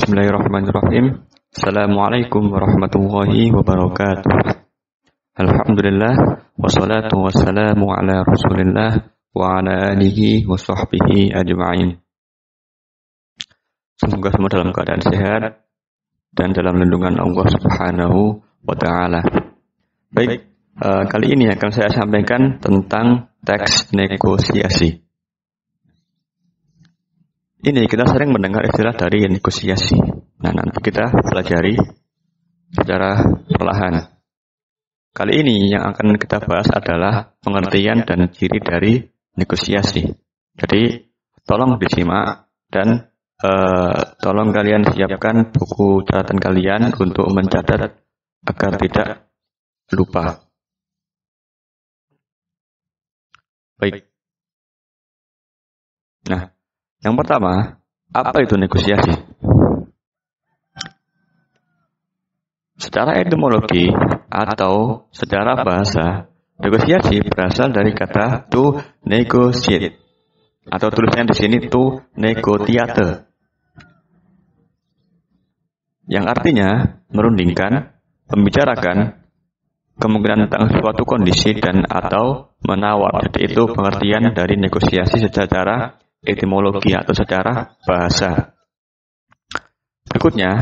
Bismillahirrahmanirrahim. Assalamualaikum warahmatullahi wabarakatuh. Alhamdulillah, wassalatu wassalamu ala rasulillah wa ala alihi wa sahbihi ajma'in. Semoga semua dalam keadaan sehat dan dalam lindungan Allah Subhanahu wa ta'ala. Baik, kali ini akan saya sampaikan tentang teks negosiasi. Ini kita sering mendengar istilah dari negosiasi. Nah, nanti kita pelajari secara perlahan. Kali ini yang akan kita bahas adalah pengertian dan ciri dari negosiasi. Jadi, tolong disimak dan tolong kalian siapkan buku catatan kalian untuk mencatat agar tidak lupa. Baik. Nah, yang pertama, apa itu negosiasi? Secara etimologi atau secara bahasa, negosiasi berasal dari kata to negotiate atau tulisnya di sini to negotiate, yang artinya merundingkan, membicarakan kemungkinan tentang suatu kondisi dan atau menawar. Jadi itu pengertian dari negosiasi secara etimologi atau secara bahasa. Berikutnya,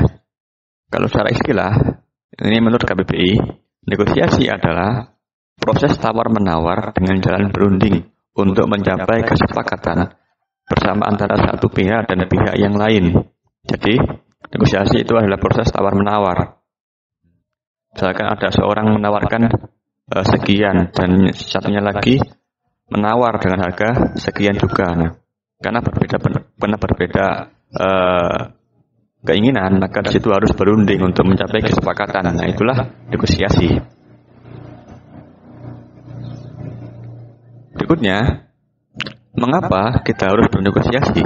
kalau secara istilah, ini menurut KBBI, negosiasi adalah proses tawar-menawar dengan jalan berunding untuk mencapai kesepakatan bersama antara satu pihak dan pihak yang lain. Jadi, negosiasi itu adalah proses tawar-menawar. Misalkan ada seorang menawarkan sekian dan satunya lagi menawar dengan harga sekian juga. Nah, karena berbeda keinginan, maka di situ harus berunding untuk mencapai kesepakatan. Nah, itulah negosiasi. Berikutnya, mengapa kita harus bernegosiasi?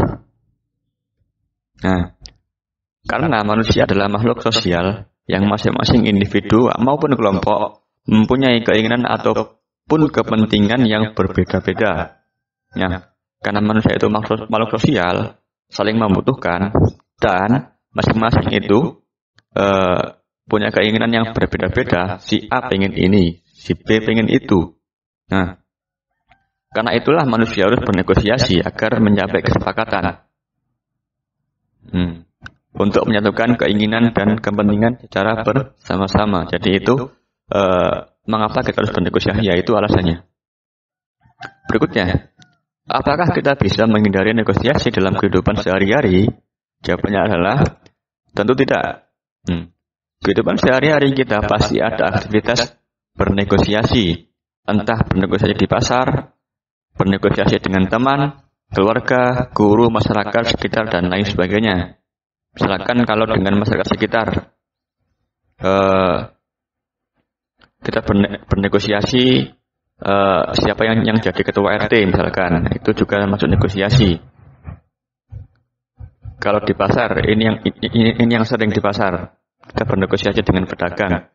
Nah, karena manusia adalah makhluk sosial yang masing-masing individu maupun kelompok mempunyai keinginan ataupun kepentingan yang berbeda-beda. Nah, karena manusia itu makhluk sosial, saling membutuhkan, dan masing-masing itu punya keinginan yang berbeda-beda. Si A pengen ini, si B pengen itu. Nah, karena itulah manusia harus bernegosiasi agar mencapai kesepakatan. Untuk menyatukan keinginan dan kepentingan secara bersama-sama. Jadi itu mengapa kita harus bernegosiasi, yaitu alasannya. Berikutnya, apakah kita bisa menghindari negosiasi dalam kehidupan sehari-hari? Jawabannya adalah tentu tidak. Kehidupan sehari-hari kita pasti ada aktivitas bernegosiasi. Entah bernegosiasi di pasar, bernegosiasi dengan teman, keluarga, guru, masyarakat sekitar, dan lain sebagainya. Misalkan kalau dengan masyarakat sekitar, kita bernegosiasi siapa yang jadi ketua RT misalkan, itu juga masuk negosiasi. Kalau di pasar, ini yang sering di pasar, kita bernegosiasi dengan pedagang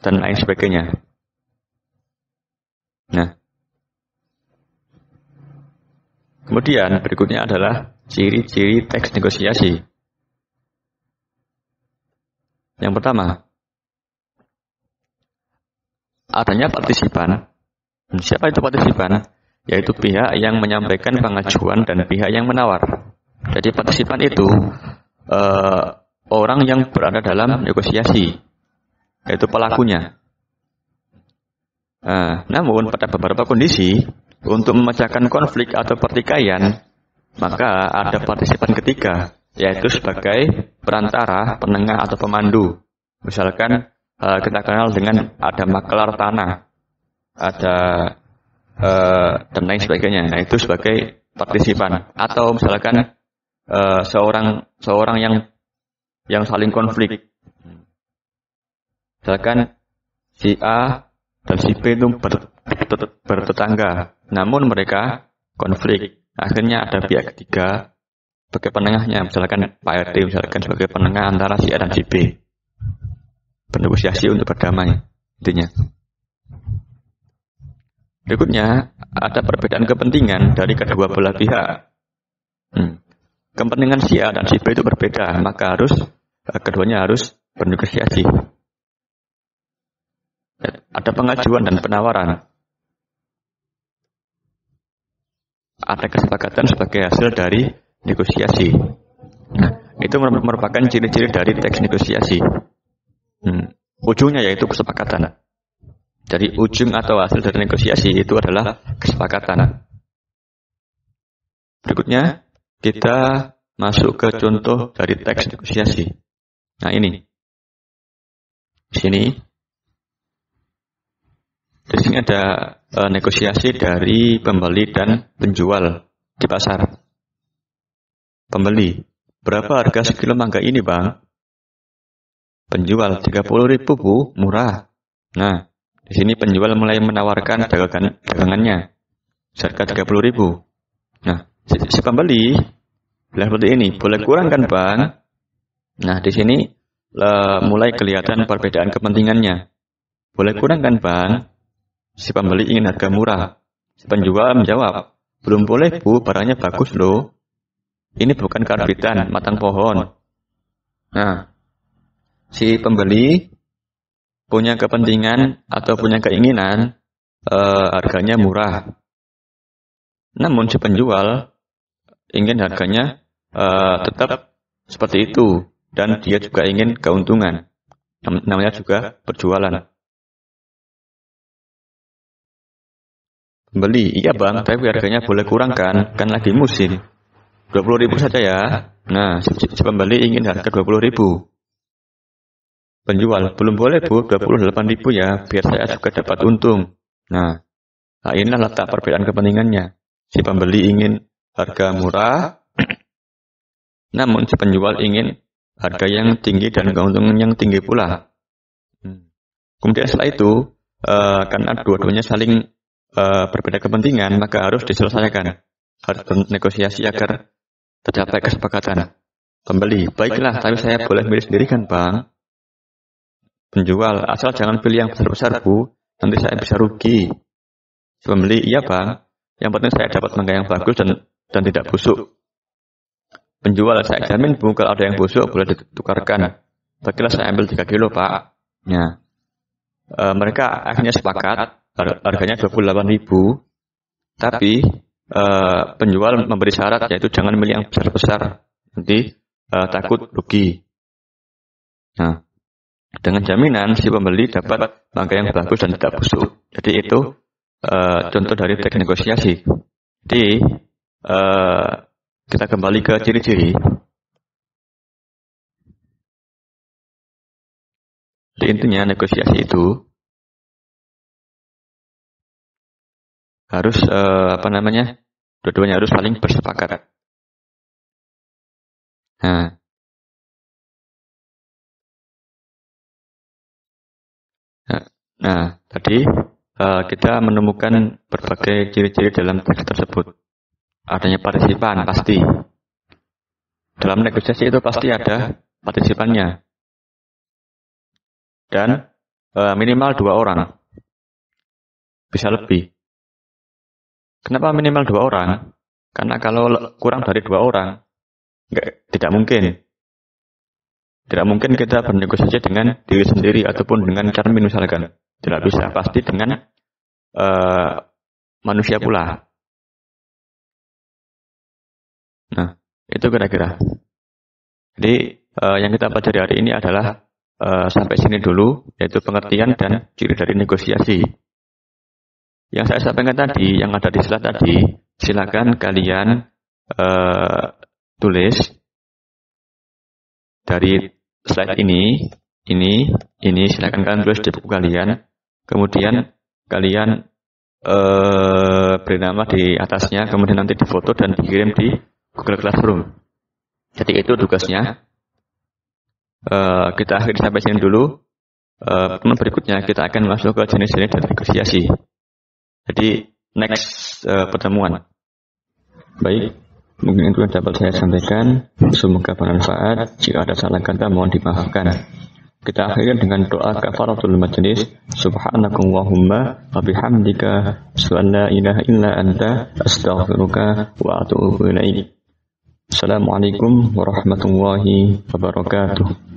dan lain sebagainya. Nah, kemudian berikutnya adalah ciri-ciri teks negosiasi. Yang pertama, adanya partisipan. Siapa itu partisipan? Yaitu pihak yang menyampaikan pengajuan dan pihak yang menawar. Jadi partisipan itu orang yang berada dalam negosiasi, yaitu pelakunya. Namun pada beberapa kondisi, untuk memecahkan konflik atau pertikaian, maka ada partisipan ketiga, yaitu sebagai perantara, penengah atau pemandu. Misalkan kita kenal dengan ada makelar tanah, ada dan lain sebagainya. Nah, itu sebagai partisipan. Atau misalkan seorang yang saling konflik. Misalkan si A dan si B itu bertetangga, namun mereka konflik. Akhirnya ada pihak ketiga sebagai penengahnya, misalkan Pak RT misalkan sebagai penengah antara si A dan si B. Bernegosiasi untuk berdamai, intinya. Berikutnya, ada perbedaan kepentingan dari kedua belah pihak. kepentingan si A dan si B itu berbeda, maka keduanya harus bernegosiasi. Ada pengajuan dan penawaran. Ada kesepakatan sebagai hasil dari negosiasi. Nah, itu merupakan ciri-ciri dari teks negosiasi. Ujungnya yaitu kesepakatan. Jadi ujung atau hasil dari negosiasi itu adalah kesepakatan. Berikutnya kita masuk ke contoh dari teks negosiasi. Nah ini. Di sini ada negosiasi dari pembeli dan penjual di pasar. Pembeli, berapa harga sekilo mangga ini, Bang? Penjual, 30.000, Bu, murah. Nah, di sini penjual mulai menawarkan dagangannya harga 30.000. Nah, si pembeli bilang seperti ini, boleh kurang kan, Bang? Nah, di sini mulai kelihatan perbedaan kepentingannya. Boleh kurang kan, Bang? Si pembeli ingin harga murah. Si penjual menjawab, belum boleh, Bu, barangnya bagus loh. Ini bukan karbitan, matang pohon. Nah, si pembeli punya kepentingan atau punya keinginan harganya murah. Namun si penjual ingin harganya tetap seperti itu. Dan dia juga ingin keuntungan. Namanya juga berjualan. Pembeli, iya Bang, tapi harganya boleh kurang kan lagi musim. 20.000 saja ya. Nah, si pembeli ingin harga 20.000. Penjual, belum boleh Bu, 28.000 ya, biar saya juga dapat untung. Nah, inilah letak perbedaan kepentingannya. Si pembeli ingin harga murah, namun si penjual ingin harga yang tinggi dan keuntungan yang tinggi pula. Kemudian setelah itu, karena dua-duanya saling berbeda kepentingan, maka harus diselesaikan. Harus bernegosiasi agar tercapai kesepakatan. Pembeli, baiklah, tapi saya boleh milih sendiri kan, Bang? Penjual, asal jangan pilih yang besar-besar, Bu. Nanti saya bisa rugi. Pembeli, iya, Bang. Yang penting saya dapat mangga yang bagus dan tidak busuk. Penjual, saya jamin, Bu, kalau ada yang busuk boleh ditukarkan. Baiklah, saya ambil 3 kilo, Pak. Nah, mereka akhirnya sepakat. Harganya 28.000, tapi penjual memberi syarat yaitu jangan milih yang besar-besar, nanti takut rugi. Nah, dengan jaminan si pembeli dapat mangga yang bagus dan tidak busuk. Jadi itu contoh dari teks negosiasi. Jadi kita kembali ke ciri-ciri. Jadi intinya negosiasi itu harus dua-duanya harus saling bersepakat. Nah, tadi kita menemukan berbagai ciri-ciri dalam teks tersebut. Adanya partisipan pasti. Dalam negosiasi itu pasti ada partisipannya. Dan minimal 2 orang. Bisa lebih. Kenapa minimal 2 orang? Karena kalau kurang dari 2 orang, tidak mungkin. Tidak mungkin kita bernegosiasi dengan diri sendiri ataupun dengan cermin misalkan. Tidak bisa, pasti dengan manusia pula. Nah, itu kira-kira. Jadi yang kita pelajari hari ini adalah sampai sini dulu, yaitu pengertian dan ciri dari negosiasi. Yang saya sampaikan tadi, yang ada di slide tadi, silakan kalian tulis dari slide ini, silakan kalian tulis di buku kalian. Kemudian kalian beri nama di atasnya, kemudian nanti difoto dan dikirim di Google Classroom. Jadi itu tugasnya. Kita akhiri sampai sini dulu. Berikutnya kita akan masuk ke jenis-jenis dari negosiasi. Jadi next pertemuan. Baik, mungkin itu yang dapat saya sampaikan. Semoga bermanfaat. Jika ada salah kata mohon dimaafkan. Kita akhiri dengan doa kafaratul majlis. Subhanakallahumma wa bihamdika asyhadu an la ilaha illa anta astaghfiruka wa atubu ilaik. Assalamualaikum warahmatullahi wabarakatuh.